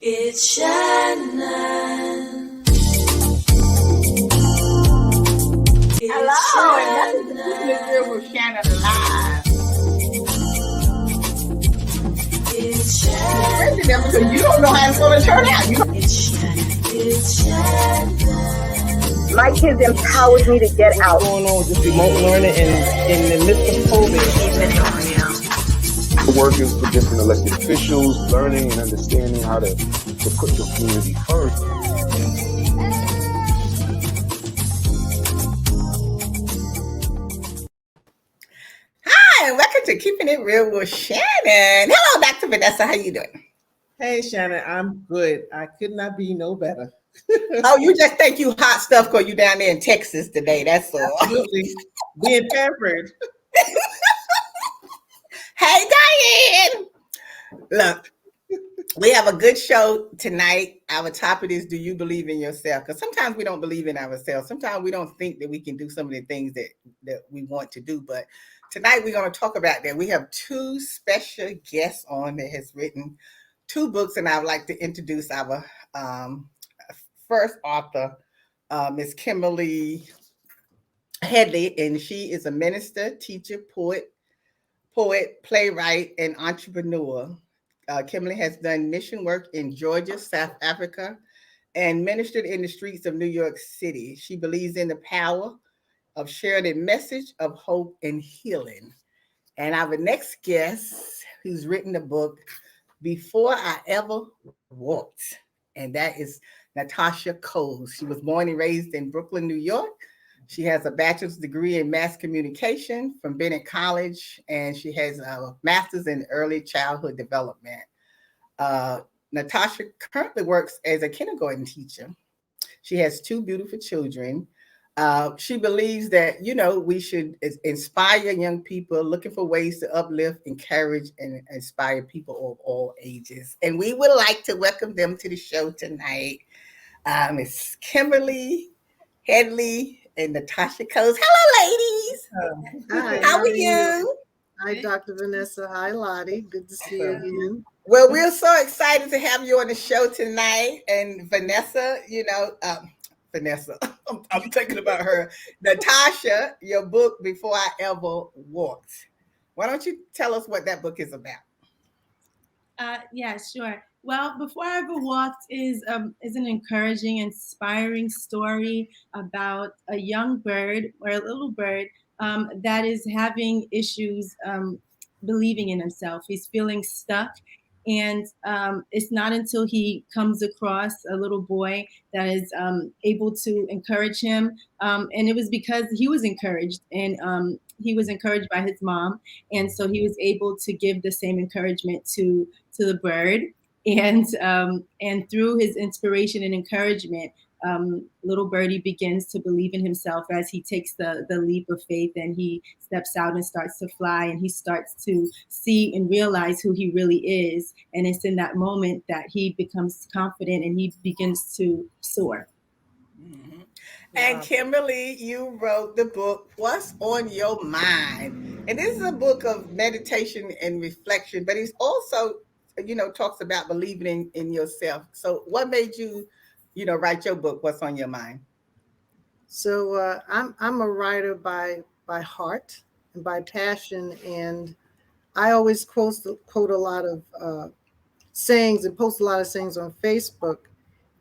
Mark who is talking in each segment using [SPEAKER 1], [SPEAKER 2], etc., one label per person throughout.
[SPEAKER 1] It's Shannon.
[SPEAKER 2] Hello, and nothing to keep it real with Shannon Live.
[SPEAKER 1] It's Shannon.
[SPEAKER 2] Because you don't know how it's going to turn out.
[SPEAKER 1] It's Shannon. It's Shannon.
[SPEAKER 3] My kids empowered me to get out.
[SPEAKER 4] What's going on with this remote learning and in the midst of COVID?
[SPEAKER 5] Working for different elected officials, learning and understanding how to put your community first.
[SPEAKER 2] Hi, and welcome to Keeping It Real with Shannon. Hello, Dr. Vanessa. How you doing?
[SPEAKER 4] Hey, Shannon, I'm good. I could not be no better.
[SPEAKER 2] Oh, you just think you hot stuff because you down there in Texas today. That's all.
[SPEAKER 4] Absolutely. Being pampered.
[SPEAKER 2] Hey, Diane. Look, we have a good show tonight. Our topic is, do you believe in yourself? Because sometimes we don't believe in ourselves. Sometimes we don't think that we can do some of the things that we want to do. But tonight we're going to talk about that. We have two special guests on that has written two books, and I would like to introduce our first author, Miss Kimberly Headley, and she is a minister, teacher, poet, playwright, and entrepreneur. Kimberly has done mission work in Georgia, South Africa, and ministered in the streets of New York City. She believes in the power of sharing a message of hope and healing. And our next guest, who's written the book, Before I Ever Walked, and that is Natasha Coles. She was born and raised in Brooklyn, New York. She has a bachelor's degree in mass communication from Bennett College, and she has a master's in early childhood development. Natasha currently works as a kindergarten teacher. She has two beautiful children. She believes that, we should inspire young people looking for ways to uplift, encourage, and inspire people of all ages. And we would like to welcome them to the show tonight. Miss Kimberly Headley and Natasha Coles. Hello, ladies.
[SPEAKER 6] Hi,
[SPEAKER 2] How are you?
[SPEAKER 6] Hi, Dr. Vanessa. Hi, Lottie. Good to see you again.
[SPEAKER 2] Well, we're so excited to have you on the show tonight. And Vanessa, Vanessa, I'm thinking about her. Natasha, your book, Before I Ever Walked. Why don't you tell us what that book is about?
[SPEAKER 7] Yeah, sure. Well, Before I Ever Walked is an encouraging, inspiring story about a young bird or a little bird that is having issues believing in himself. He's feeling stuck. And it's not until he comes across a little boy that is able to encourage him. And it was because he was encouraged, and he was encouraged by his mom. And so he was able to give the same encouragement to the bird. And through his inspiration and encouragement, little birdie begins to believe in himself as he takes the leap of faith, and he steps out and starts to fly, and he starts to see and realize who he really is. And it's in that moment that he becomes confident and he begins to soar.
[SPEAKER 2] Mm-hmm. And Kimberly, you wrote the book, What's on Your Mind? And this is a book of meditation and reflection, but it's also, talks about believing in yourself. So what made you write your book, What's on Your Mind?
[SPEAKER 6] So I'm a writer by heart and by passion, and I always quote a lot of sayings and post a lot of sayings on Facebook.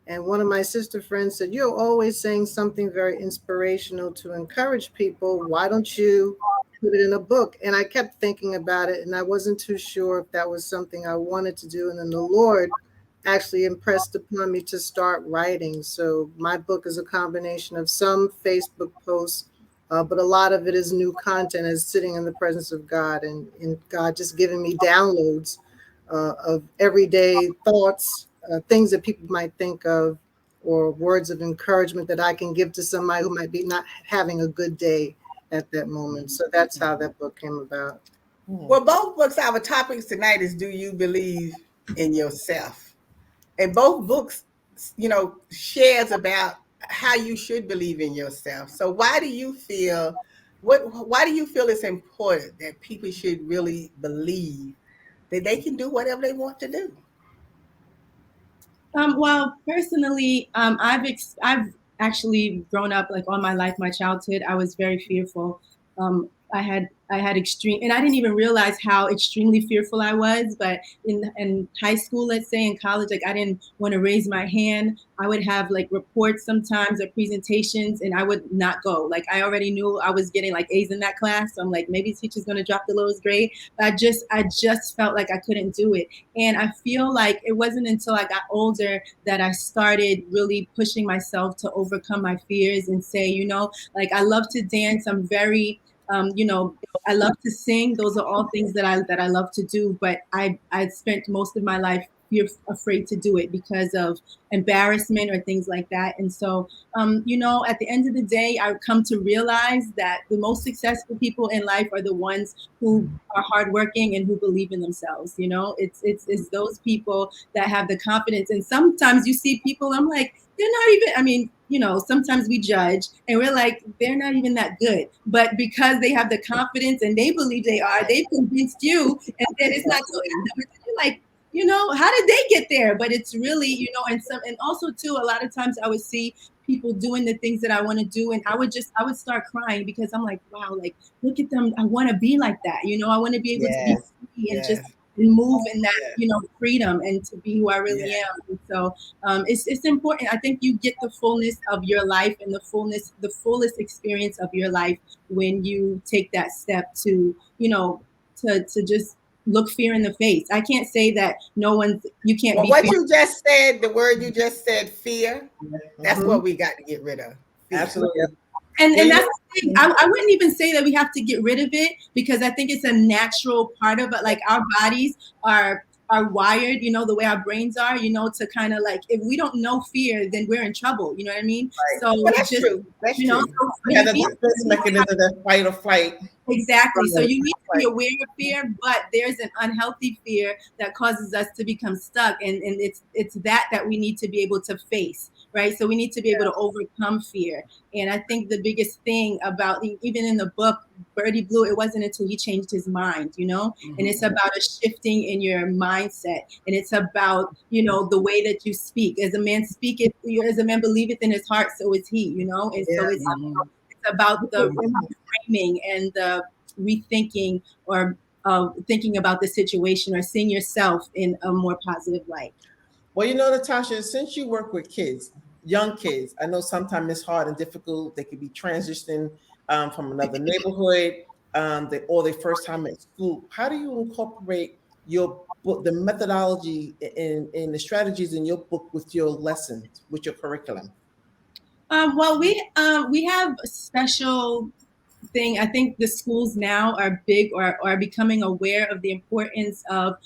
[SPEAKER 6] And one of my sister friends said, "You're always saying something very inspirational to encourage people. Why don't you put it in a book?" And I kept thinking about it, and I wasn't too sure if that was something I wanted to do. And then the Lord actually impressed upon me to start writing. So my book is a combination of some Facebook posts, but a lot of it is new content, is sitting in the presence of God, and God just giving me downloads of everyday thoughts, things that people might think of, or words of encouragement that I can give to somebody who might be not having a good day at that moment. So that's how that book came about.
[SPEAKER 2] Well, both books, our topics tonight is, do you believe in yourself? And both books, shares about how you should believe in yourself. So why do you feel it's important that people should really believe that they can do whatever they want to do?
[SPEAKER 7] Well, personally, I've actually grown up like all my life, my childhood. I was very fearful. I had extreme, and I didn't even realize how extremely fearful I was. But in high school, let's say in college, like I didn't want to raise my hand. I would have like reports sometimes or presentations, and I would not go. Like I already knew I was getting like A's in that class, so I'm like maybe teacher's gonna drop the lowest grade. But I just felt like I couldn't do it. And I feel like it wasn't until I got older that I started really pushing myself to overcome my fears and say, like I love to dance. I'm very, I love to sing. Those are all things that I love to do. But I spent most of my life afraid to do it because of embarrassment or things like that. And so, at the end of the day, I've come to realize that the most successful people in life are the ones who are hardworking and who believe in themselves. It's those people that have the confidence. And sometimes you see people, I'm like, they're not even, I mean, sometimes we judge and we're like, they're not even that good. But because they have the confidence and they believe they are, they've convinced you, and then it's not so you're like, how did they get there? But it's really, and also too, a lot of times I would see people doing the things that I want to do, and I would start crying because I'm like, wow, like look at them. I want to be like that. I want to be able to be
[SPEAKER 2] Yes.
[SPEAKER 7] free and
[SPEAKER 2] Yes.
[SPEAKER 7] just move in that, freedom and to be who I really
[SPEAKER 2] Yeah.
[SPEAKER 7] am. And so it's important. I think you get the fullness of your life and the fullest experience of your life when you take that step to, to just look fear in the face. I can't say that you can't
[SPEAKER 2] Well,
[SPEAKER 7] be
[SPEAKER 2] what
[SPEAKER 7] fear.
[SPEAKER 2] you just said, the word you just said, fear, that's
[SPEAKER 4] Mhm.
[SPEAKER 2] what we got to get rid of. Fear.
[SPEAKER 4] Absolutely.
[SPEAKER 7] And
[SPEAKER 4] Yeah,
[SPEAKER 7] that's the thing. I wouldn't even say that we have to get rid of it because I think it's a natural part of it. Like our bodies are wired, the way our brains are, to kind of like if we don't know fear, then we're in trouble. You know what I mean? So
[SPEAKER 2] Well, that's
[SPEAKER 7] just
[SPEAKER 2] true. That's
[SPEAKER 7] you know,
[SPEAKER 2] true.
[SPEAKER 7] so
[SPEAKER 4] yeah,
[SPEAKER 7] you
[SPEAKER 4] the
[SPEAKER 7] need
[SPEAKER 4] defense mechanism, that fight or flight.
[SPEAKER 7] exactly. So
[SPEAKER 4] Right.
[SPEAKER 7] you need to be aware of fear, but there's an unhealthy fear that causes us to become stuck, and it's that we need to be able to face, right? So we need to be able to overcome fear. And I think the biggest thing about even in the book Birdie Blue, it wasn't until he changed his mind, and it's about a shifting in your mindset, and it's about the way that you speak. As a man speaketh, as a man believeth in his heart, so is he, and so it's about the reframing and the rethinking or thinking about the situation or seeing yourself in a more positive light.
[SPEAKER 4] Well, Natasha, since you work with kids, young kids, I know sometimes it's hard and difficult. They could be transitioning from another neighborhood, or their first time at school. How do you incorporate your book, the methodology and the strategies in your book with your lessons, with your curriculum?
[SPEAKER 7] Well, we have a special thing. I think the schools now are big or are becoming aware of the importance of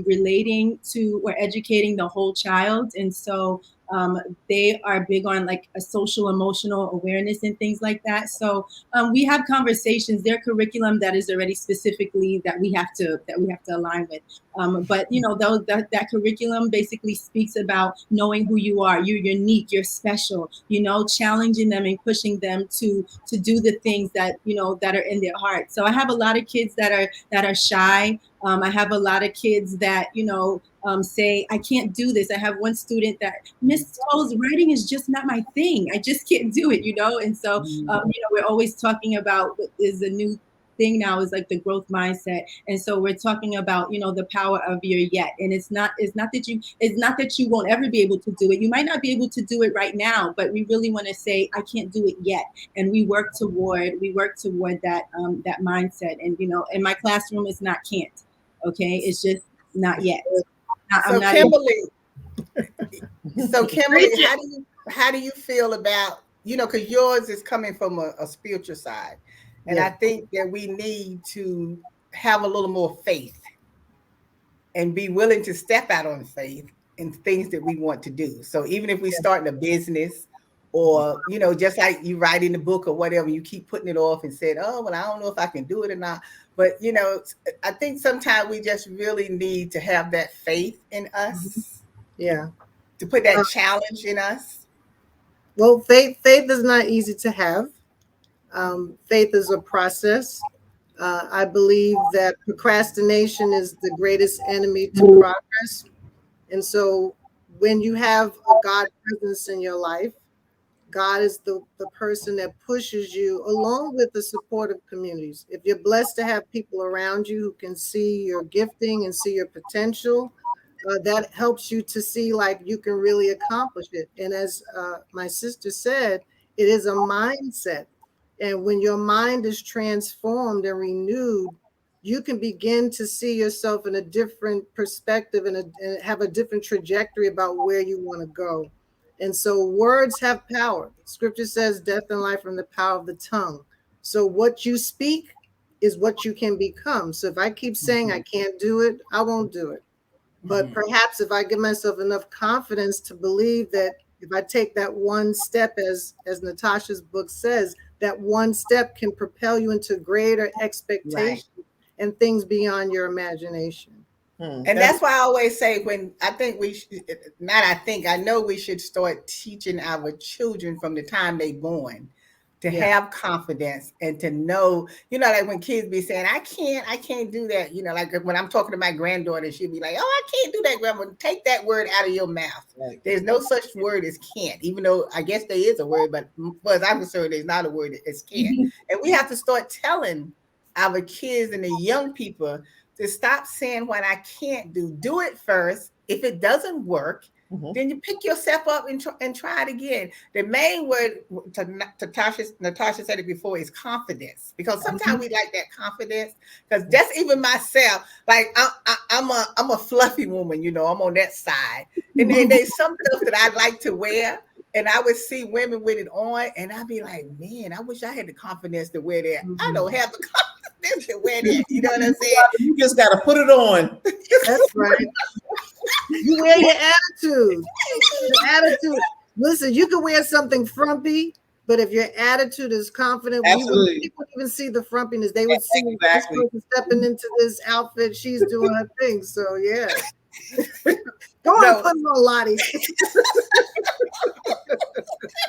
[SPEAKER 7] relating to or educating the whole child. And so they are big on like a social emotional awareness and things like that. So we have conversations, their curriculum that is already specifically that we have to align with. But that curriculum basically speaks about knowing who you are. You're unique, you're special, challenging them and pushing them to do the things that that are in their heart. So I have a lot of kids that are shy. I have a lot of kids that say I can't do this. I have one student that Miss Toll's writing is just not my thing. I just can't do it, And so we're always talking about what is a new thing now is like the growth mindset. And so we're talking about the power of your yet. And it's not that you won't ever be able to do it. You might not be able to do it right now, but we really want to say I can't do it yet. And we work toward that that mindset. And in my classroom it's not can't. Okay, it's just not yet.
[SPEAKER 2] So Kimberly, how do you feel about because yours is coming from a spiritual side, and I think that we need to have a little more faith and be willing to step out on faith in things that we want to do. So even if we start in a business or just like you write in the book or whatever, you keep putting it off and said, oh well, I don't know if I can do it or not. But I think sometimes we just really need to have that faith in us.
[SPEAKER 6] Yeah.
[SPEAKER 2] To put that challenge in us.
[SPEAKER 6] Well, faith is not easy to have. Faith is a process. I believe that procrastination is the greatest enemy to progress. And so when you have a God presence in your life, God is the person that pushes you along with the supportive communities. If you're blessed to have people around you who can see your gifting and see your potential, that helps you to see like you can really accomplish it. And as my sister said, it is a mindset. And when your mind is transformed and renewed, you can begin to see yourself in a different perspective and have a different trajectory about where you want to go. And so words have power. Scripture says death and life are in the power of the tongue. So what you speak is what you can become. So if I keep saying I can't do it, I won't do it. But perhaps if I give myself enough confidence to believe that if I take that one step, as Natasha's book says, that one step can propel you into greater expectations and things beyond your imagination.
[SPEAKER 2] And that's why I always say I know we should start teaching our children from the time they're born to have confidence and to know, like when kids be saying, I can't do that. Like when I'm talking to my granddaughter, she'll be like, oh, I can't do that, Grandma. Take that word out of your mouth. Right. There's no such word as can't, even though I guess there is a word, but as I'm concerned, there's not a word as can't. And we have to start telling our kids and the young people to stop saying what I can't do. Do it first. If it doesn't work, then you pick yourself up and try it again. The main word, Natasha said it before, is confidence. Because sometimes we like that confidence. Because that's even myself. Like I'm a fluffy woman, I'm on that side. And then there's some stuff that I like to wear. And I would see women with it on, and I'd be like, man, I wish I had the confidence to wear that. I don't have the confidence to wear that. You know what I'm saying?
[SPEAKER 4] You just got to put it on.
[SPEAKER 6] That's right. You wear your attitude. Your attitude. Listen, you can wear something frumpy, but if your attitude is confident, people wouldn't even see the frumpiness. They would see this person stepping into this outfit. She's doing her thing. So, yeah. Go on, put it on, Lottie.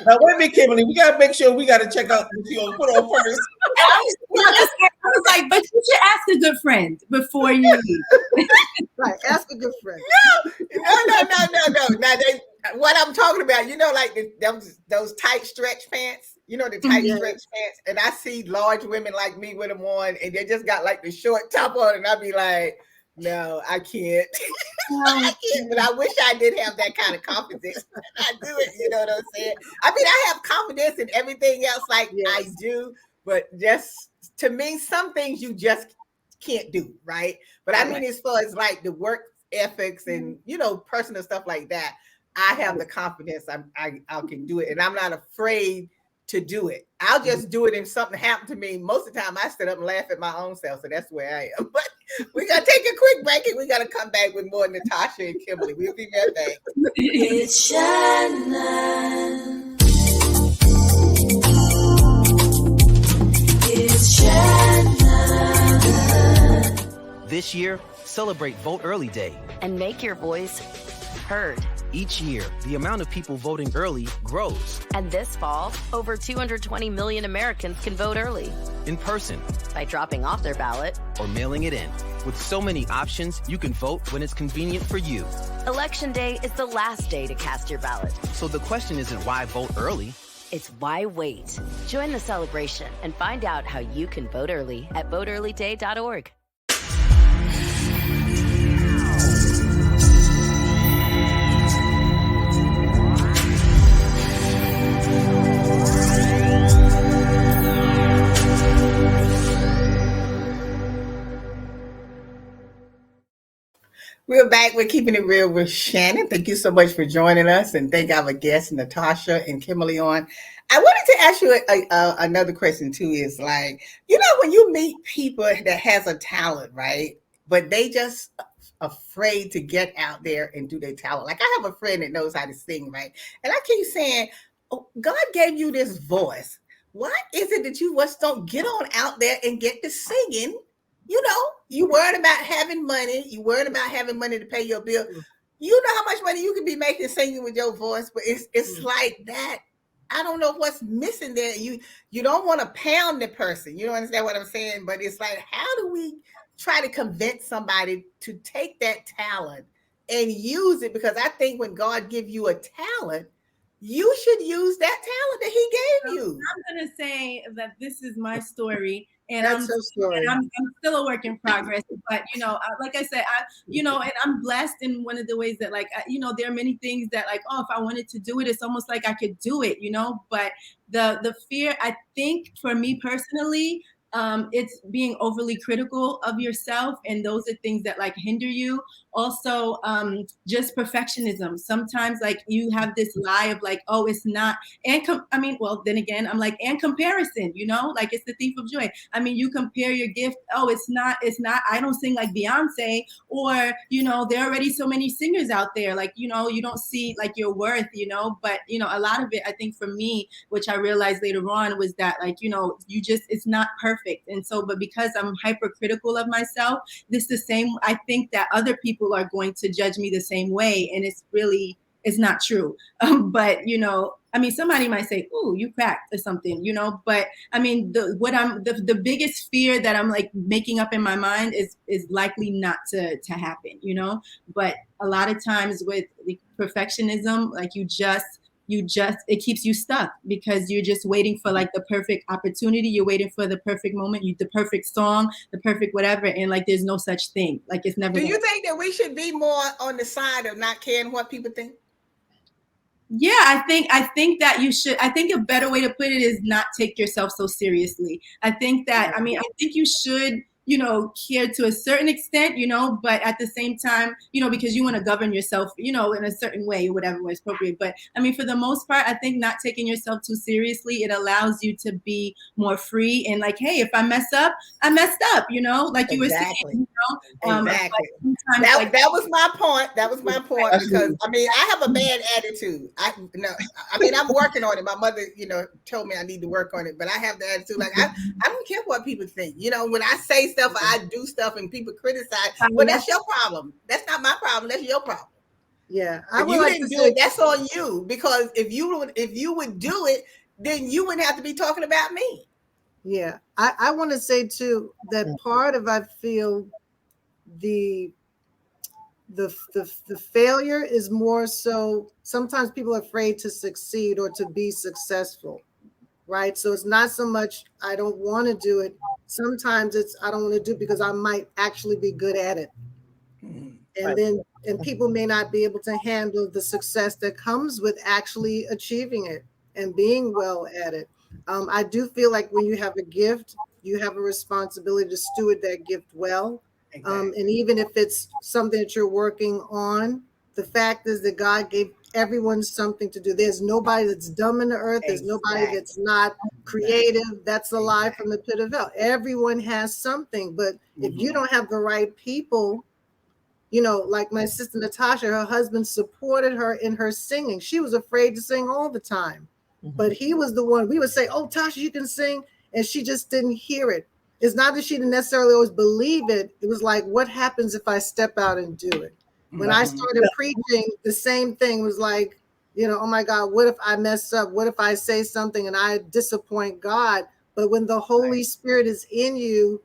[SPEAKER 4] Now, wait a minute, Kimberly. We got to make sure we got to check out what you're going to put on first.
[SPEAKER 8] I was like, but you should ask a good friend before you leave.
[SPEAKER 6] Right, ask a good friend.
[SPEAKER 2] No. Now, what I'm talking about, like those tight stretch pants, the tight stretch pants. And I see large women like me with them on, and they just got like the short top on, and I'd be like, no, I can't. I can't, but I wish I did have that kind of confidence. I do it, you know what I'm saying? I mean, I have confidence in everything else like I do, but just to me, some things you just can't do, right? But I mean, as far as like the work ethics and, personal stuff like that, I have the confidence I can do it, and I'm not afraid to do it. I'll just do it if something happened to me. Most of the time I sit up and laugh at my own self. So that's where I am. But we got to take a quick break and we got to come back with more Natasha and Kimberly. We'll be right back.
[SPEAKER 1] It's Shannon. It's Shannon.
[SPEAKER 9] This year, celebrate Vote Early Day
[SPEAKER 10] and make your voice heard.
[SPEAKER 9] Each year, the amount of people voting early grows.
[SPEAKER 10] And this fall, over 220 million Americans can vote early.
[SPEAKER 9] In person.
[SPEAKER 10] By dropping off their ballot.
[SPEAKER 9] Or mailing it in. With so many options, you can vote when it's convenient for you.
[SPEAKER 10] Election day is the last day to cast your ballot.
[SPEAKER 9] So the question isn't why vote early.
[SPEAKER 10] It's why wait. Join the celebration and find out how you can vote early at voteearlyday.org.
[SPEAKER 2] We're back. We're keeping it real with Shannon. Thank you so much for joining us, and thank our guests Natasha and Kimberly on. I wanted to ask you another question too. Is like, when you meet people that has a talent, right? But they just afraid to get out there and do their talent. Like I have a friend that knows how to sing, right? And I keep saying, oh, God gave you this voice. Why is it that you just don't get on out there and get to singing? You worried about having money. You worried about having money to pay your bill. You know how much money you could be making singing with your voice, but it's like that. I don't know what's missing there. You don't want to pound the person. You don't understand what I'm saying? But it's like, how do we try to convince somebody to take that talent and use it, because I think when God give you a talent, you should use that talent that he gave you.
[SPEAKER 7] I'm gonna say that this is my story, and
[SPEAKER 6] That's her story.
[SPEAKER 7] I'm still a work in progress. But like I said, and I'm blessed in one of the ways that, like, there are many things that, like, oh, if I wanted to do it, it's almost like I could do it, But the fear, I think, for me personally, it's being overly critical of yourself, and those are things that, like, hinder you. Also, just perfectionism. Sometimes, like, you have this lie of, like, oh, it's not, and then again, I'm like, and comparison, like, it's the thief of joy. I mean, you compare your gift. Oh, it's not. I don't sing like Beyonce, or there are already so many singers out there. Like, you don't see, like, your worth. But a lot of it, I think, for me, which I realized later on, was that, like, it's not perfect. And so, but because I'm hypercritical of myself, I think that other people are going to judge me the same way, and it's not true. But somebody might say, "Ooh, you cracked" or something, But I mean, the biggest fear that I'm, like, making up in my mind is likely not to happen, But a lot of times with the perfectionism, like, it keeps you stuck, because you're just waiting for, like, the perfect opportunity. You're waiting for the perfect moment, the perfect song, the perfect whatever. And, like, there's no such thing. Like, it's never.
[SPEAKER 2] Do you think that we should be more on the side of not caring what people think?
[SPEAKER 7] Yeah, I think that you should. I think a better way to put it is not take yourself so seriously. I think that, I think you should, care to a certain extent, but at the same time, because you want to govern yourself, in a certain way, whatever was appropriate. But I mean, for the most part, I think not taking yourself too seriously, it allows you to be more free, and, like, hey, if I mess up, I messed up, like you were saying,
[SPEAKER 2] Exactly.
[SPEAKER 7] Like,
[SPEAKER 2] that was my point. That was my point, because I have a bad attitude. I'm working on it. My mother, told me I need to work on it, but I have the attitude, like, I don't care what people think. When I say stuff, I do stuff, and people criticize. Well, that's your problem. That's not my problem. That's your problem.
[SPEAKER 6] Yeah,
[SPEAKER 2] If you didn't do it, that's on you. Because if you would do it, then you wouldn't have to be talking about me.
[SPEAKER 6] Yeah, I want to say too that part of, I feel, the failure is more so sometimes people are afraid to succeed or to be successful, right? So it's not so much I don't want to do it. Sometimes it's I don't want to do it because I might actually be good at it. And people may not be able to handle the success that comes with actually achieving it and being well at it. I do feel like when you have a gift, you have a responsibility to steward that gift well. Exactly. And even if it's something that you're working on, the fact is that God gave everyone something to do. There's nobody that's dumb in the earth. There's nobody that's not creative. That's a lie from the pit of hell. Everyone has something, but if you don't have the right people, like my sister Natasha, her husband supported her in her singing. She was afraid to sing all the time, but he was the one. We would say, "Oh, Tasha, you can sing," and she just didn't hear it. It's not that she didn't necessarily always believe it. It was like, what happens if I step out and do it? When I started preaching, the same thing was like, oh my God, what if I mess up? What if I say something and I disappoint God? But when the Holy Spirit is in you,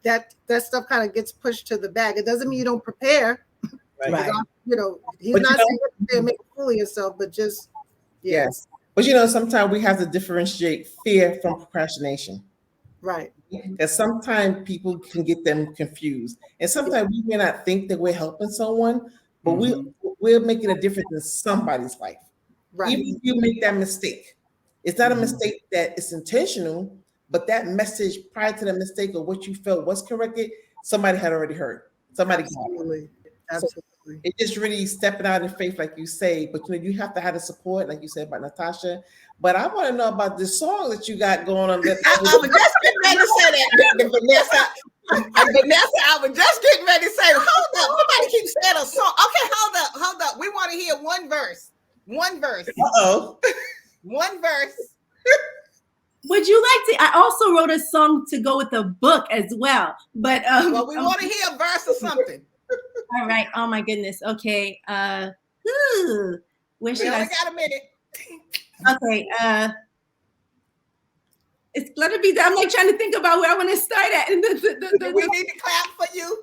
[SPEAKER 6] that stuff kind of gets pushed to the back. It doesn't mean you don't prepare.
[SPEAKER 2] Right.
[SPEAKER 6] He's not saying to make a fool of yourself, but just,
[SPEAKER 4] yes. But sometimes we have to differentiate fear from procrastination.
[SPEAKER 6] Right.
[SPEAKER 4] Because sometimes people can get them confused. And sometimes we may not think that we're helping someone, but we're making a difference in somebody's life. Right. Even if you make that mistake, it's not a mistake that it's intentional, but that message prior to the mistake or what you felt was corrected, somebody had already heard. Somebody
[SPEAKER 6] Absolutely.
[SPEAKER 4] So it's just really stepping out in faith, like you say, but you have to have the support, like you said about Natasha. But I want to know about the song that you got going on.
[SPEAKER 2] I was just getting ready to say that, Vanessa. I was just getting ready to say, hold up, somebody keeps saying a song. Okay, hold up. We want to hear one verse.
[SPEAKER 4] Uh-oh.
[SPEAKER 2] One verse.
[SPEAKER 7] Would you like to? I also wrote a song to go with the book as well. But
[SPEAKER 2] well, we want to hear a verse or something.
[SPEAKER 7] All right. Oh my goodness. Okay. Where should I?
[SPEAKER 2] We got a minute.
[SPEAKER 7] Okay. It's gonna be. I'm like trying to think about where I want to start at.
[SPEAKER 2] Do we need to clap for you?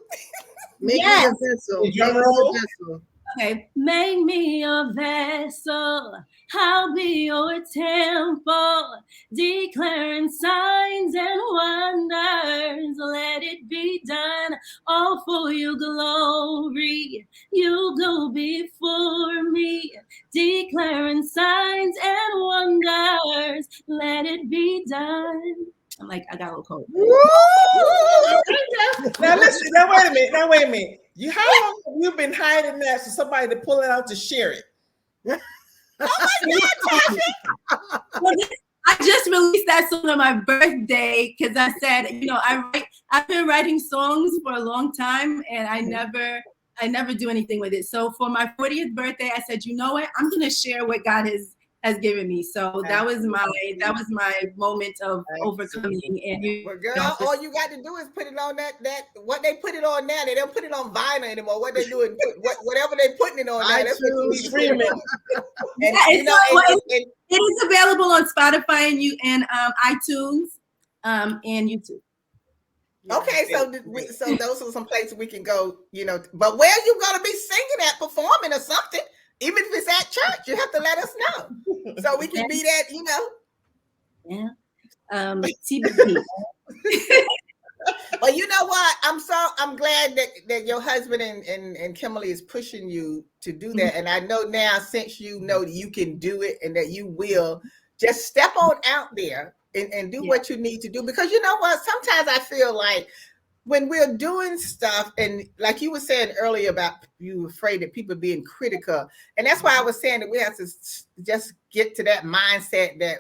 [SPEAKER 6] Make me
[SPEAKER 7] Yes.
[SPEAKER 6] a vessel.
[SPEAKER 4] Drum
[SPEAKER 6] Make me a
[SPEAKER 4] roll.
[SPEAKER 6] vessel.
[SPEAKER 7] Okay. Make me a vessel. I'll be your temple, declaring signs and wonders. Let it be done, all for your glory. You go before me, declaring signs and wonders. Let it be done. I'm like, I got a little cold.
[SPEAKER 4] Now listen. Now wait a minute. How long have you been hiding that for somebody to pull it out to share it?
[SPEAKER 7] Well, I just released that song on my birthday because I said, I've been writing songs for a long time, and I never do anything with it. So for my 40th birthday, I said, you know what? I'm gonna share what God has given me. So that was my moment of overcoming. And
[SPEAKER 2] Well, girl, all you got to do is put it on that what they put it on now. They don't put it on vinyl anymore. What they doing, whatever they putting it on now, that's what you need to put it on. And,
[SPEAKER 7] it is available on Spotify and iTunes and YouTube.
[SPEAKER 2] Okay, so those are some places we can go, but where you gonna be singing at, performing or something, even if it's at church, you have to let us know so we can be that,
[SPEAKER 7] Yeah. TBT.
[SPEAKER 2] But you know what? I'm glad that your husband and Kimberly is pushing you to do that. And I know now, since you know that you can do it and that you will, just step on out there and do what you need to do. Because you know what? Sometimes I feel like when we're doing stuff, and like you were saying earlier about you afraid that people being critical, and that's why I was saying that we have to just get to that mindset that,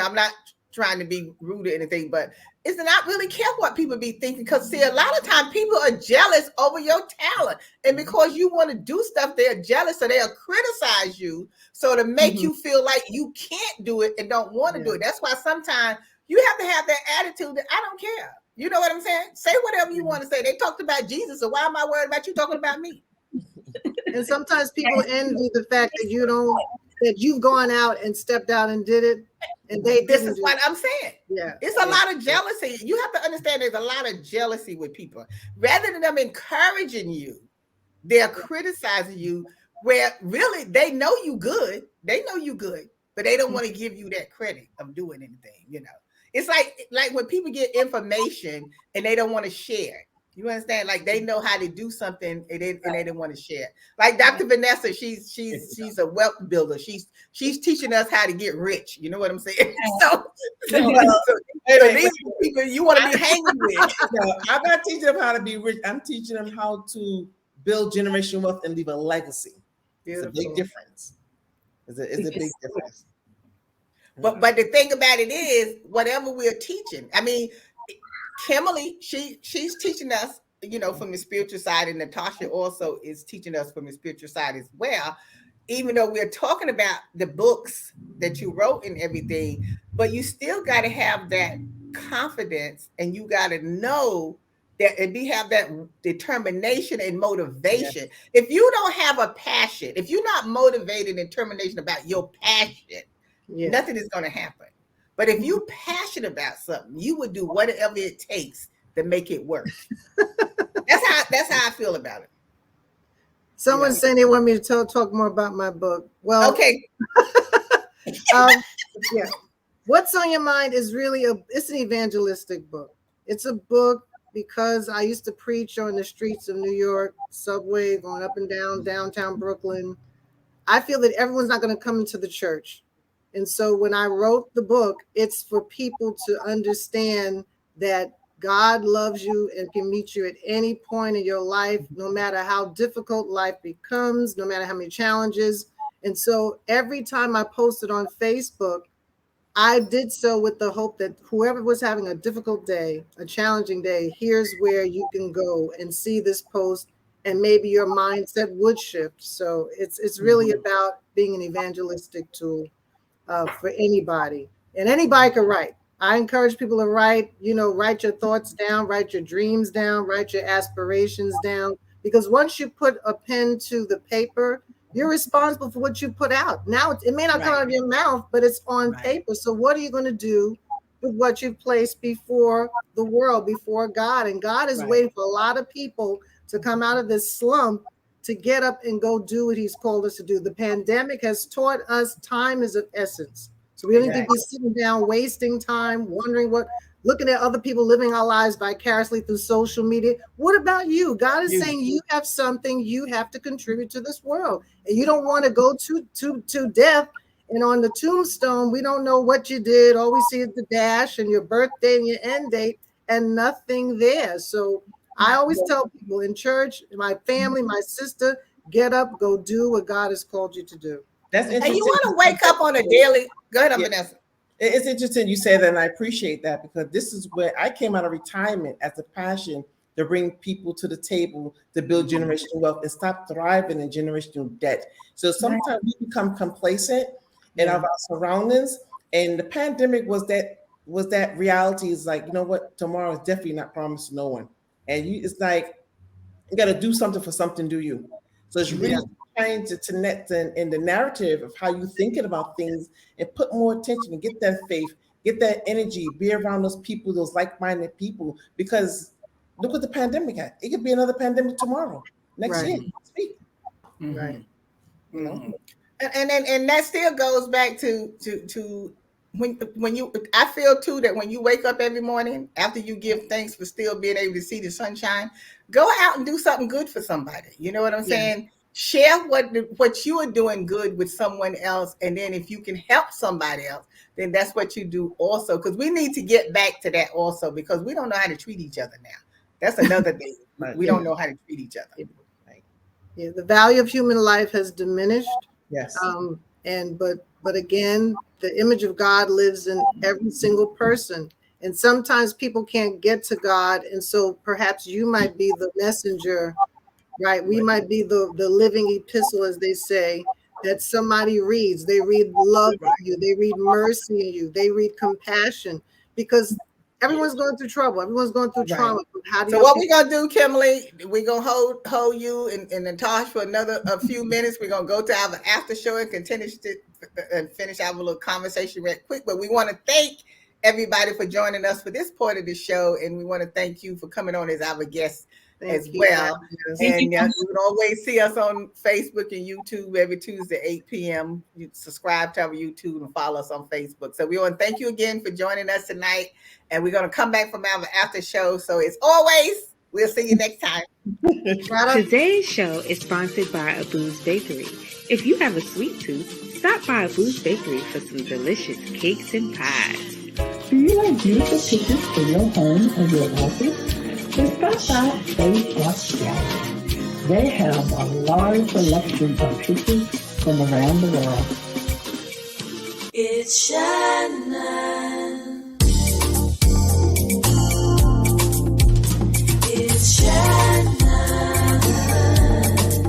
[SPEAKER 2] I'm not trying to be rude or anything, but it's not really care what people be thinking. Because see, a lot of times people are jealous over your talent, and because you want to do stuff, they're jealous, so they'll criticize you, so to make you feel like you can't do it and don't want to do it. That's why sometimes you have to have that attitude that I don't care. You know what I'm saying? Say whatever you want to say. They talked about Jesus, so why am I worried about you talking about me?
[SPEAKER 6] And sometimes people envy the fact that you've gone out and stepped out and did it, and they didn't.
[SPEAKER 2] This is what I'm saying.
[SPEAKER 6] Yeah,
[SPEAKER 2] it's a lot of jealousy. You have to understand there's a lot of jealousy with people. Rather than them encouraging you, they're criticizing you, where really they know you good. They know you good, but they don't want to give you that credit of doing anything, It's like when people get information and they don't want to share it. You understand? Like they know how to do something and they don't want to share it. Like Dr. Vanessa, she's a wealth builder. She's teaching us how to get rich. You know what I'm saying? So these people you want to be hanging with.
[SPEAKER 4] I'm not teaching them how to be rich. I'm teaching them how to build generational wealth and leave a legacy. Beautiful. It's a big difference. It's a big difference.
[SPEAKER 2] But the thing about it is, whatever we're teaching, I mean, Kimberly, she's teaching us, from the spiritual side, and Natasha also is teaching us from the spiritual side as well. Even though we're talking about the books that you wrote and everything, but you still got to have that confidence, and you got to know that, and have that determination and motivation. Yeah. If you don't have a passion, if you're not motivated and determination about your passion, nothing is going to happen. But if you're passionate about something, you would do whatever it takes to make it work. That's how I feel about it.
[SPEAKER 6] Someone's saying they want me to talk more about my book. Well,
[SPEAKER 2] okay.
[SPEAKER 6] What's on Your Mind is really it's an evangelistic book. It's a book because I used to preach on the streets of New York, subway, going up and down downtown Brooklyn. I feel that everyone's not going to come into the church. And so when I wrote the book, it's for people to understand that God loves you and can meet you at any point in your life, no matter how difficult life becomes, no matter how many challenges. And so every time I posted on Facebook, I did so with the hope that whoever was having a difficult day, a challenging day, here's where you can go and see this post, and maybe your mindset would shift. So it's really about being an evangelistic tool for anybody, and anybody can write. I encourage people to write, write your thoughts down, write your dreams down, write your aspirations down, because once you put a pen to the paper, you're responsible for what you put out. Now it may not come out of your mouth, but it's on paper. So what are you going to do with what you placed before the world, before God? And God is waiting for a lot of people to come out of this slump, to get up and go do what he's called us to do. The pandemic has taught us time is of essence. So we don't need to be sitting down, wasting time, wondering looking at other people living our lives vicariously through social media. What about you? God is saying you have something you have to contribute to this world, and you don't want to go to death. And on the tombstone, we don't know what you did. All we see is the dash and your birthday and your end date, and nothing there. So I always tell people in church, my family, my sister, get up, go do what God has called you to do.
[SPEAKER 4] That's interesting.
[SPEAKER 2] And you want to wake up on a daily. Go ahead, Vanessa.
[SPEAKER 4] It's interesting you say that, and I appreciate that, because this is where I came out of retirement as a passion to bring people to the table to build generational wealth and stop thriving in generational debt. So sometimes we become complacent in our surroundings, and the pandemic was that reality. Is like, you know what, tomorrow is definitely not promised to no one, and it's like you got to do something for something, do you? So it's really trying to connect in the narrative of how you're thinking about things and put more attention and get that faith, get that energy, be around those people, those like-minded people, because look what the pandemic had. It could be another pandemic tomorrow, next year, next week.
[SPEAKER 6] Right.
[SPEAKER 4] You know?
[SPEAKER 2] And that still goes back to when you, I feel too that when you wake up every morning, after you give thanks for still being able to see the sunshine, go out and do something good for somebody. You know what I'm saying? Share what you are doing good with someone else, and then if you can help somebody else, then that's what you do also. Because we need to get back to that also, because we don't know how to treat each other now. That's another thing. We don't know how to treat each other.
[SPEAKER 6] Yeah, the value of human life has diminished.
[SPEAKER 4] Yes.
[SPEAKER 6] But again, the image of God lives in every single person. And sometimes people can't get to God. And so perhaps you might be the messenger, right? We might be the living epistle, as they say, that somebody reads. They read love in you. They read mercy in you. They read compassion, because everyone's going through trouble. Everyone's going through trauma.
[SPEAKER 2] So what we're gonna do, Kimberly, we're gonna hold you and Natasha for a few minutes. We're gonna go to our after show and continue and finish our little conversation real quick. But we want to thank everybody for joining us for this part of the show, and we want to thank you for coming on as our guest as well. And you can always see us on Facebook and YouTube every Tuesday, 8 p.m. You subscribe to our YouTube and follow us on Facebook. So we want to thank you again for joining us tonight. And we're going to come back from our after show. So as always, we'll see you next time.
[SPEAKER 11] Today's show is sponsored by Abu's Bakery. If you have a sweet tooth, stop by Abu's Bakery for some delicious cakes and pies.
[SPEAKER 12] Do you like beautiful pictures for your home or your office? Then stop by Space Watch Gallery. They have a large selection of pictures from around the world.
[SPEAKER 1] It's Shannon. It's Shannon.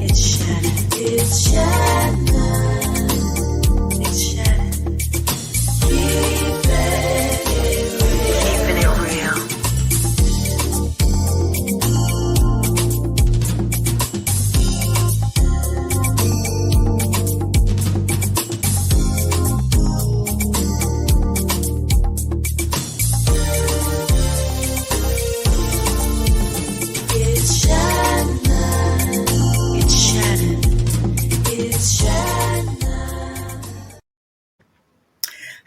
[SPEAKER 1] It's Shannon. It's Shannon. It's Shannon. Keeping it real.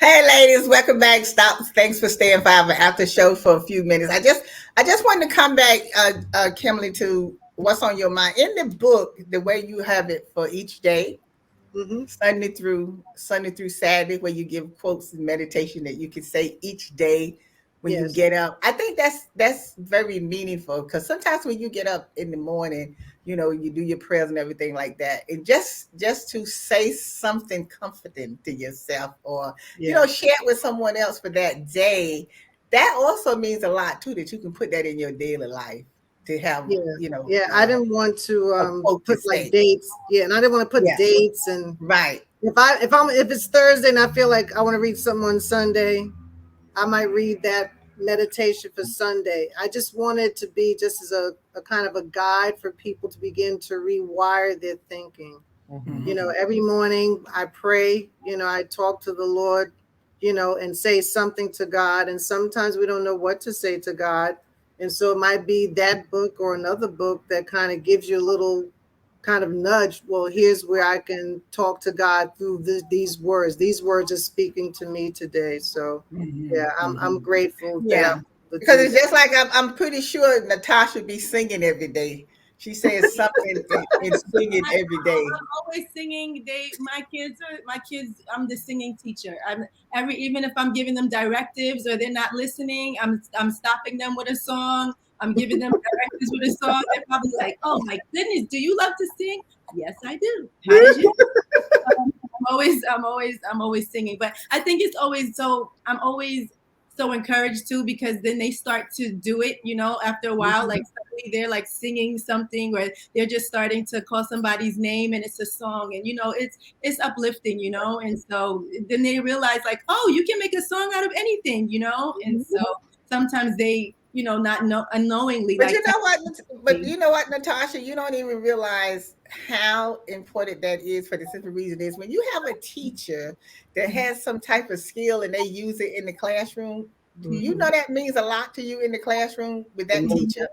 [SPEAKER 2] Hey ladies, welcome back. Thanks for staying for our after show for a few minutes. I just wanted to come back, Kimberly, to what's on your mind. In the book, the way you have it for each day, Sunday through Saturday, where you give quotes and meditation that you can say each day when you get up. I think that's very meaningful, because sometimes when you get up in the morning, you know, you do your prayers and everything like that, and just to say something comforting to yourself, or you know, share it with someone else for that day, that also means a lot too, that you can put that in your daily live to have, you know.
[SPEAKER 6] I didn't want to put like dates. And I didn't want to put dates and if it's Thursday and I feel like I want to read something on Sunday, I might read that meditation for Sunday. I just wanted to be just as a kind of a guide for people to begin to rewire their thinking. You know, every morning I pray, you know, I talk to the Lord, you know, and say something to God. And sometimes we don't know what to say to God. And so it might be that book or another book that kind of gives you a little kind of nudge. Well, here's where I can talk to God through these words. These words are speaking to me today. So yeah, I'm grateful.
[SPEAKER 2] Yeah, because it's just like I'm pretty sure Natasha be singing every day. She says something and singing every day.
[SPEAKER 7] I'm always singing. My kids. I'm the singing teacher. Even if I'm giving them directives or they're not listening, I'm stopping them with a song. I'm giving them directives with a song. They're probably like, "Oh my goodness, do you love to sing?" Yes, I do. How did you? I'm always singing. But I think it's always so. I'm always so encouraged too, because then they start to do it, after a while, like suddenly they're like singing something, or they're just starting to call somebody's name and it's a song, and it's uplifting, and so then they realize like, oh, you can make a song out of anything, and so sometimes they not unknowingly.
[SPEAKER 2] But you know what, Natasha, you don't even realize how important that is for the simple reason is when you have a teacher that has some type of skill and they use it in the classroom, you know that means a lot to you in the classroom with that teacher.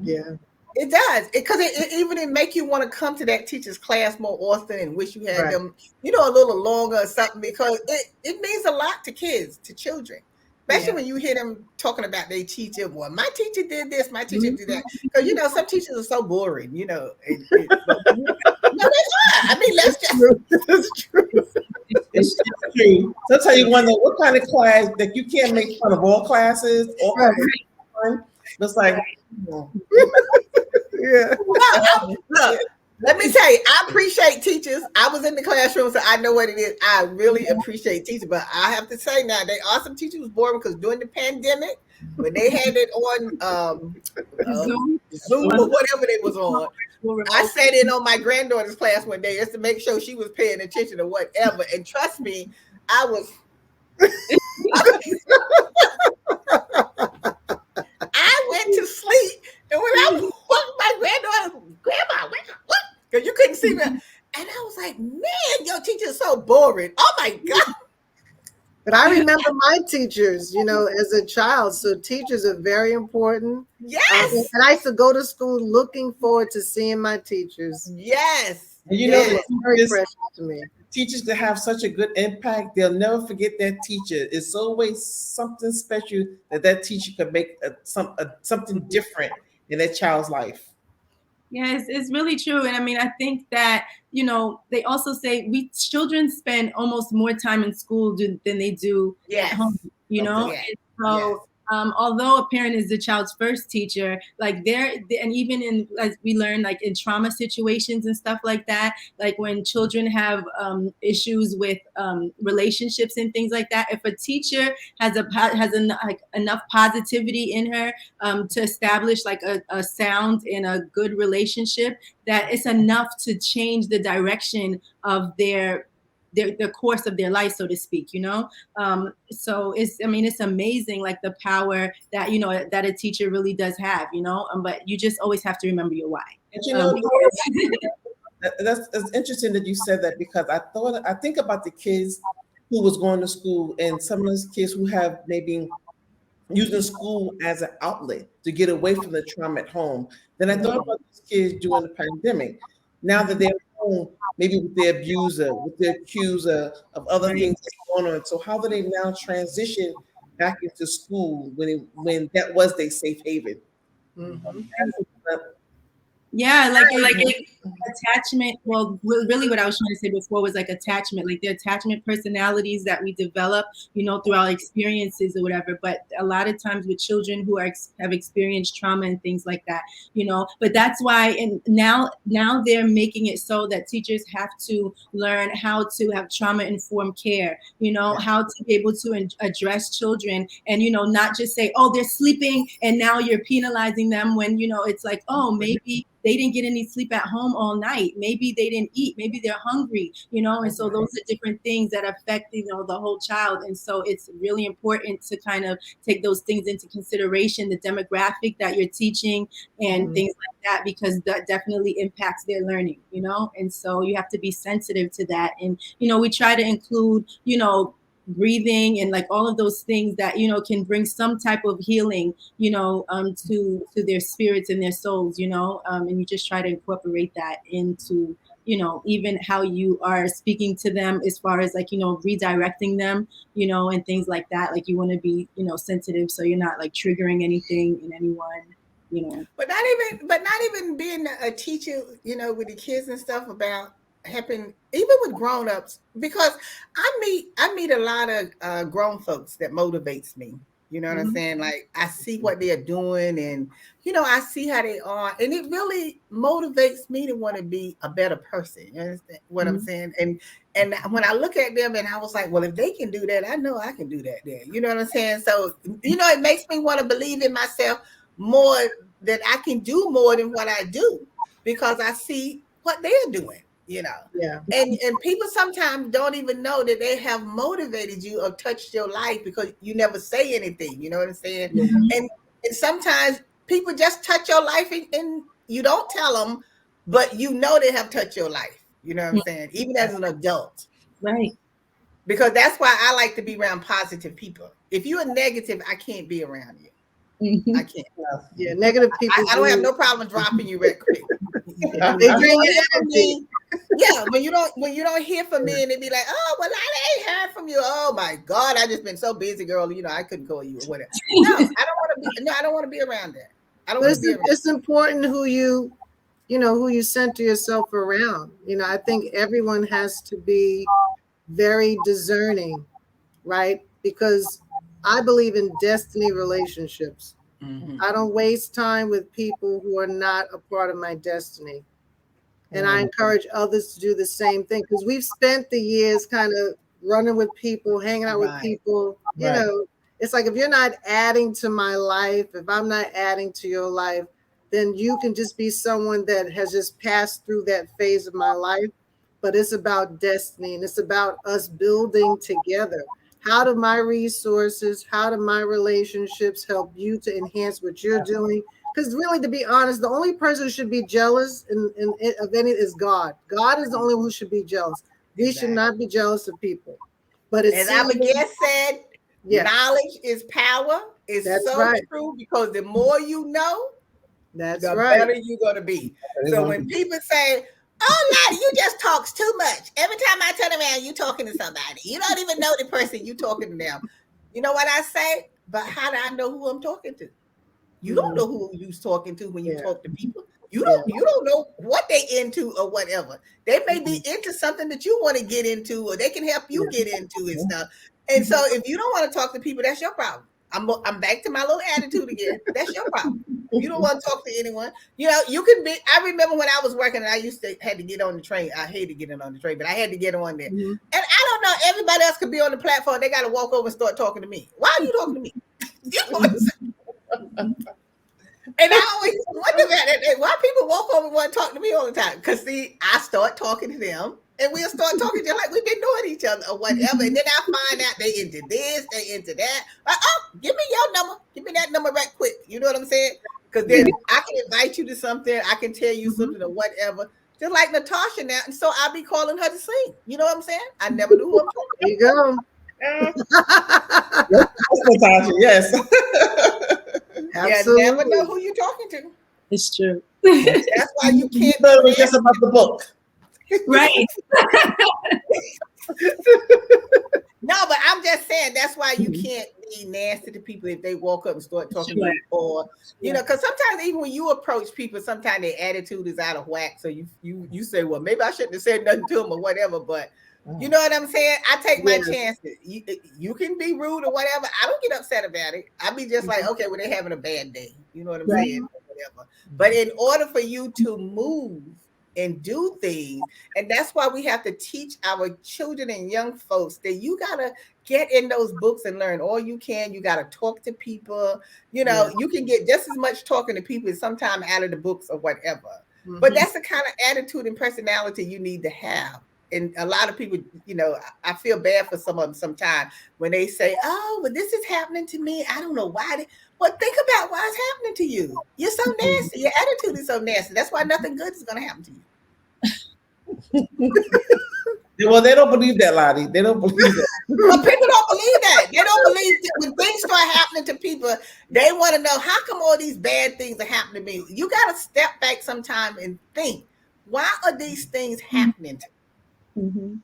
[SPEAKER 6] Yeah.
[SPEAKER 2] It does, because it even make you want to come to that teacher's class more often and wish you had them, a little longer or something, because it means a lot to kids, to children. Especially when you hear them talking about their teacher. Well, my teacher did this, my teacher did that. Because, some teachers are so boring, but, no, they are. I mean, that's true.
[SPEAKER 4] It's true. Sometimes you wonder what kind of class that you can't make fun of all classes. It's like,
[SPEAKER 2] yeah. Look, let me tell you, I appreciate teachers. I was in the classroom, so I know what it is. I really appreciate teachers, but I have to say now, there are some teachers who was boring because during the pandemic, when they had it on Zoom or whatever they was on, I sat in on my granddaughter's class one day just to make sure she was paying attention to whatever. And trust me, I was. I went to sleep, and when I woke my granddaughter, Grandma, what? Because you couldn't see me, and I was like, "Man, your teacher's so boring." Oh my God!
[SPEAKER 6] But I remember my teachers, as a child. So teachers are very important.
[SPEAKER 2] Yes.
[SPEAKER 6] And I used to go to school looking forward to seeing my teachers.
[SPEAKER 2] Yes.
[SPEAKER 4] And
[SPEAKER 6] it's very precious to me.
[SPEAKER 4] Teachers that have such a good impact, they'll never forget that teacher. It's always something special that teacher could make something different in that child's life.
[SPEAKER 7] Yes, it's really true. And I mean, I think that, they also say children spend almost more time in school than they do at home, And so although a parent is the child's first teacher, like and even in, as we learn, like in trauma situations and stuff like that, like when children have issues with relationships and things like that, if a teacher has enough positivity in her to establish like a sound and a good relationship, that it's enough to change the direction of the course of their life, so to speak, so it's amazing, like the power that that a teacher really does have, but you just always have to remember your why.
[SPEAKER 4] That's interesting that you said that, because I think about the kids who was going to school, and some of those kids who have maybe using school as an outlet to get away from the trauma at home. Then I thought about these kids during the pandemic. Now that they're home, maybe with their abuser, with their accuser of other things that's going on. So how do they now transition back into school when that was their safe haven?
[SPEAKER 7] Yeah, like attachment. Well, really, what I was trying to say before was like attachment, like the attachment personalities that we develop, through our experiences or whatever. But a lot of times with children who have experienced trauma and things like that, But that's why, and now they're making it so that teachers have to learn how to have trauma-informed care. How to be able to address children, and not just say, oh, they're sleeping, and now you're penalizing them when it's like, oh, maybe they didn't get any sleep at home all night. Maybe they didn't eat. Maybe they're hungry, and so those are different things that affect, the whole child. And so it's really important to kind of take those things into consideration, the demographic that you're teaching and things like that, because that definitely impacts their learning, And so you have to be sensitive to that. And, we try to include, breathing and like all of those things that, you know, can bring some type of healing, you know, to their spirits and their souls, you know, and you just try to incorporate that into, you know, even how you are speaking to them as far as like, you know, redirecting them, you know, and things like that. Like you want to be, you know, sensitive so you're not like triggering anything in anyone, you know.
[SPEAKER 2] But not even being a teacher, you know, with the kids and stuff about helping, even with grown-ups, because I meet a lot of grown folks that motivates me. You know what I'm saying? Like I see what they're doing and, you know, I see how they are. And it really motivates me to want to be a better person. You understand what I'm saying? And when I look at them and I was like, well, if they can do that, I know I can do that there. You know what I'm saying? So, you know, it makes me want to believe in myself more, that I can do more than what I do because I see what they're doing. You know, and people sometimes don't even know that they have motivated you or touched your life because you never say anything. You know what I'm saying? And sometimes people just touch your life and you don't tell them, but you know they have touched your life. You know what I'm saying? Even as an adult,
[SPEAKER 7] right?
[SPEAKER 2] Because that's why I like to be around positive people. If you're negative, I can't be around you. I can't.
[SPEAKER 6] Yeah, negative people.
[SPEAKER 2] I don't have no problem dropping you right quick.
[SPEAKER 6] They bring your energy.
[SPEAKER 2] Yeah, when you don't hear from me and they be like, oh, well, I ain't heard from you. Oh my God, I just been so busy, girl. You know, I couldn't call you or whatever. No, I don't want to be around that. I don't want to be around.
[SPEAKER 6] It's important who you center yourself around. You know, I think everyone has to be very discerning, right? Because I believe in destiny relationships. I don't waste time with people who are not a part of my destiny. And I encourage others to do the same thing because we've spent the years kind of running with people, hanging out with people. You know, it's like if you're not adding to my life, if I'm not adding to your life, then you can just be someone that has just passed through that phase of my life. But it's about destiny and it's about us building together. How do my resources, how do my relationships help you to enhance what you're doing? Because really, to be honest, the only person who should be jealous of any is God. God is the only one who should be jealous. We should not be jealous of people. But it's,
[SPEAKER 2] as our guest said, knowledge is power. It's true because the more you know, the better you're going to be. So when people say, oh, Lottie, you just talks too much. Every time I turn around, you talking to somebody. You don't even know the person you talking to them. You know what I say? But how do I know who I'm talking to? You don't know who you're talking to when you talk to people. You don't know what they into or whatever. They may be into something that you want to get into, or they can help you get into and stuff. And so if you don't want to talk to people, that's your problem. I'm back to my little attitude again. That's your problem. You don't want to talk to anyone. You know, you can be. I remember when I was working and I had to get on the train. I hated getting on the train, but I had to get on there. And I don't know, everybody else could be on the platform. They got to walk over and start talking to me. Why are you talking to me? You know what I'm saying? And I always wonder that why people walk over and want to talk to me all the time. Because see, I start talking to them and we'll start talking just like we've been knowing each other or whatever. And then I find out they into this, they into that. Like, oh, give me your number. Give me that number right quick. You know what I'm saying? Because then I can invite you to something. I can tell you something or whatever. Just like Natasha now. And so I'll be calling her to sing. You know what I'm saying? I never knew who I'm talking to.
[SPEAKER 6] There you go.
[SPEAKER 4] That's Natasha, yes.
[SPEAKER 2] Absolutely. You never know who you're talking to.
[SPEAKER 7] It's true.
[SPEAKER 2] That's why you can't.
[SPEAKER 4] It was just about the book.
[SPEAKER 7] Right.
[SPEAKER 2] No, but I'm just saying that's why you can't be nasty to people if they walk up and start talking to you, or you know, because sometimes even when you approach people, sometimes their attitude is out of whack. So you say, well, maybe I shouldn't have said nothing to them or whatever, but you know what I'm saying? I take my chances. You can be rude or whatever. I don't get upset about it. I be just like, okay, well, they're having a bad day. You know what I'm saying? Whatever. But in order for you to move and do things, and that's why we have to teach our children and young folks that you gotta get in those books and learn all you can. You gotta talk to people. You know, you can get just as much talking to people as sometimes out of the books or whatever. But that's the kind of attitude and personality you need to have. And a lot of people, you know, I feel bad for some of them sometimes when they say, oh, well, this is happening to me. I don't know why. Well, think about why it's happening to you. You're so nasty. Your attitude is so nasty. That's why nothing good is going to happen to you.
[SPEAKER 4] Well, they don't believe that, Lottie. They don't believe that.
[SPEAKER 2] Well, people don't don't believe that when things start happening to people, they want to know how come all these bad things are happening to me. You got to step back sometime and think, why are these things happening to me?
[SPEAKER 7] Mm-hmm.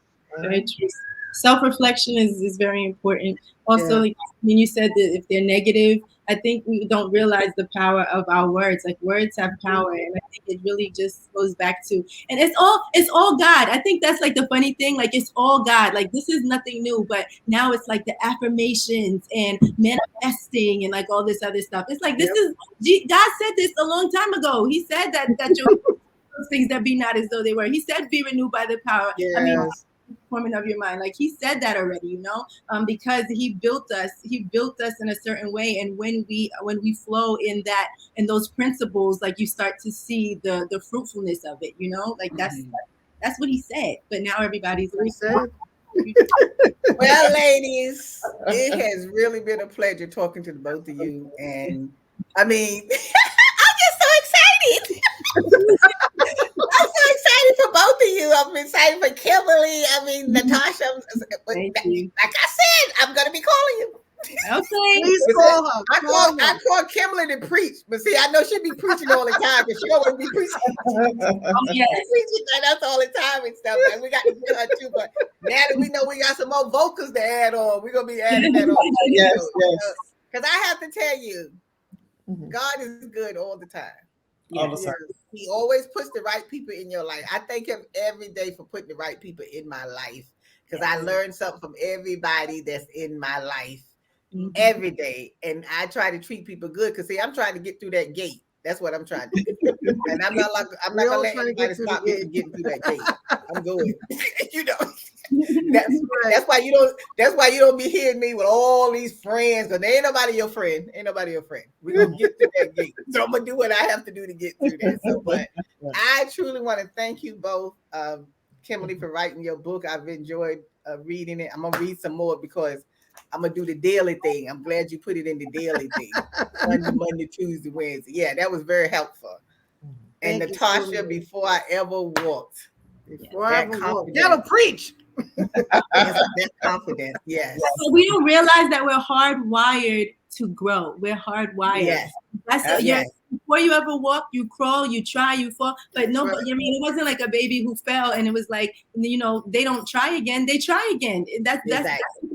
[SPEAKER 7] Very true. Self-reflection is very important. Also, when you said that if they're negative, I think we don't realize the power of our words. Like words have power, and I think it really just goes back to, and it's all God. I think that's like the funny thing. Like it's all God. Like this is nothing new, but now it's like the affirmations and manifesting and like all this other stuff. It's like this is God said this a long time ago. He said that your those things that be not as though they were. He said, "Be renewed by the power." I mean, forming of your mind. Like he said that already, you know, because he built us in a certain way. And when we flow in that, in those principles, like you start to see the fruitfulness of it, you know, like that's what he said. But now everybody's like,
[SPEAKER 2] well, ladies, it has really been a pleasure talking to the both of you. And I mean, I'm just so excited. I'm so excited for both of you. I'm excited for Kimberly. I mean, Natasha. Like I said, I'm going to be calling you.
[SPEAKER 7] Okay.
[SPEAKER 6] Please call her.
[SPEAKER 2] I call Kimberly to preach, but see, I know she'll be preaching all the time because she always be preaching. Preaching that's all the time and stuff. And we got to get her too. But now that we know we got some more vocals to add on, we're gonna be adding that on.
[SPEAKER 4] Yes.
[SPEAKER 2] Because I have to tell you, God is good all the time.
[SPEAKER 4] All the time.
[SPEAKER 2] He always puts the right people in your life. I thank him every day for putting the right people in my life because I learned something from everybody that's in my life every day. And I try to treat people good because see, I'm trying to get through that gate. That's what I'm trying to do. And I'm not gonna let anybody stop me from getting through that gate. I'm going. You know. That's why you don't be hearing me with all these friends because ain't nobody your friend. Ain't nobody your friend. We're gonna get through that gate. So I'm gonna do what I have to do to get through that. So, but I truly want to thank you both, Kimberly, for writing your book. I've enjoyed reading it. I'm gonna read some more because I'm gonna do the daily thing. I'm glad you put it in the daily thing. Monday, Tuesday, Wednesday. Yeah, that was very helpful. And Natasha, before I ever walked,
[SPEAKER 6] gotta preach.
[SPEAKER 2] That confidence, yes.
[SPEAKER 7] We don't realize that we're hardwired to grow. We're hardwired.
[SPEAKER 2] Yes.
[SPEAKER 7] Yes. Before you ever walk, you crawl, you try, you fall. But no, I mean, it wasn't like a baby who fell and it was like, you know, they don't try again. They try again. That's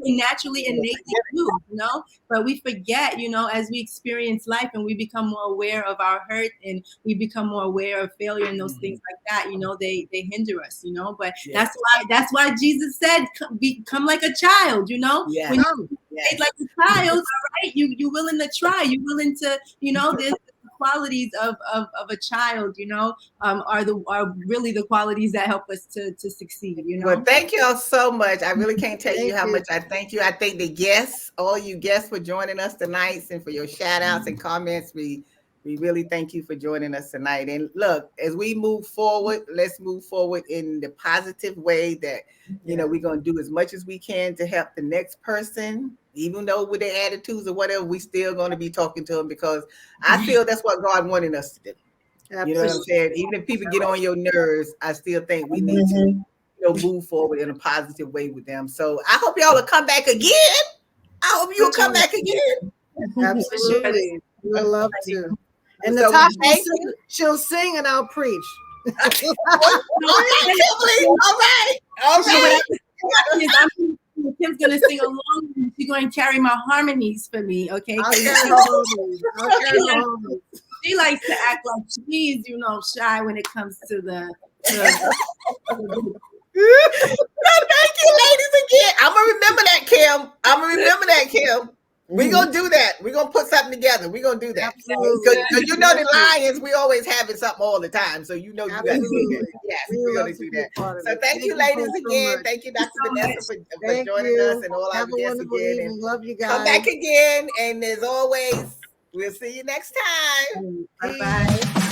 [SPEAKER 7] naturally innately do, you know. But we forget, you know, as we experience life and we become more aware of our hurt and we become more aware of failure and those things like that, you know, they hinder us, you know. But that's why Jesus said, become like a child, you know.
[SPEAKER 2] Yes.
[SPEAKER 7] When you like a child, all right, you willing to try, you willing to, you know, there's qualities of a child, you know, are really the qualities that help us to succeed, you know.
[SPEAKER 2] Well, thank you all so much. I really can't tell you how much I thank you. I thank the guests, all you guests for joining us tonight and for your shout outs and comments. We really thank you for joining us tonight. And look, as we move forward, let's move forward in the positive way that, you know, we're going to do as much as we can to help the next person. Even though with their attitudes or whatever, we still going to be talking to them because I feel that's what God wanted us to do. Absolutely. You know what I'm saying? Even if people get on your nerves, I still think we need to, you know, move forward in a positive way with them. So I hope y'all will come back again. I hope you'll come back again.
[SPEAKER 6] Absolutely. We would love to. And
[SPEAKER 2] so
[SPEAKER 6] Natasha, she'll sing and I'll preach.
[SPEAKER 2] All right, Kimberly. All right.
[SPEAKER 7] Kim's gonna sing along and she's gonna carry my harmonies for me, okay? She likes to act like she's, you know, shy when it comes to the
[SPEAKER 2] thank you, ladies, again. I'm gonna remember that, Kim. We're gonna do that. We're gonna put something together. We're gonna do that. Because you know the Lions, we always having something all the time. So you know you got to do that. Yes, we're gonna do that. So thank you, ladies, again. So thank you, Dr. Vanessa, for joining us and all our guests again. And
[SPEAKER 6] love you guys.
[SPEAKER 2] Come back again. And as always, we'll see you next time.
[SPEAKER 6] Bye-bye.